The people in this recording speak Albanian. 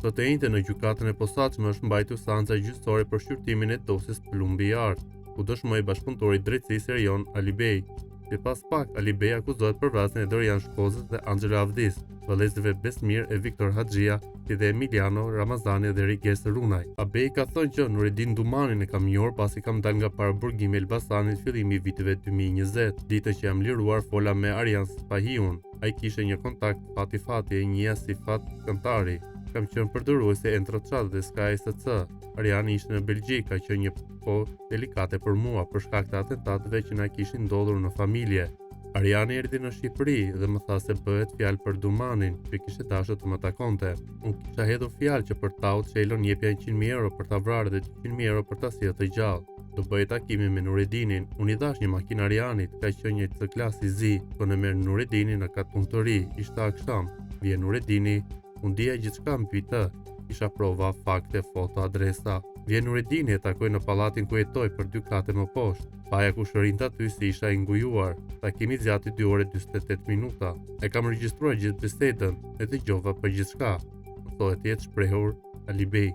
Sot e njëjtën në gjykatën e posaçme është mbajtur seanca gjyqësore për shqyrtimin e dosjes Plumbi Art, ku dëshmoi bashkëpunëtori i drejtësisë Erion Alibej. Sipas PAK, Alibej akuzohet për vrasjen e Dorian Shkozës dhe Angela Avdis, vëllezërve Besmir e Viktor Haxhia, si dhe Emiliano Ramazani dhe Riges Runaj. Abej ka thënë që Nureddin Dumanin e kam njohur pasi kam dalë nga paraburgimi Elbasanit fillimi i viteve 2020. Ditën që jam liruar fola me Arjan Spahiun. Ai kishte një kontakt fati e njihja si Fat këngëtari. Kam qenë përdorëse e Entrochat dhe Sky SC. Ariani ishte në Belgjik, ka qenë një kohë delikate për mua për shkak të atentateve që na kishin ndodhur në familje. Ariani erdhi në Shqipëri dhe më tha se bëhet fjalë për Dumanin, që kishte dashur të më takonte. Unë kisha hedhur fjalë që për taut Çelon jepja 100.000 euro për ta vrarë dhe 100.000 euro për ta sjellë të gjallë. Do bëj takimin me Nureddinin. Unë i dash një makinë Arianit, ka qenë një C-klasi Z, po në merr Nureddinin në kat punëtori, ishte akşam. Vjen Nureddini, unë dija gjithçka mbi të. Isha prova, fakte, foto, adresa. Vjen Nureddini e takoj në pallatin ku jetoj për 2 kate më poshtë. Paja ku shërinte aty si isha i ngujuar. Takimi zgjati 2 orë 48 minuta. E kam regjistruar gjithë bisedën e dëgjova për gjithçka. Thohet jetë shprehur Alibej.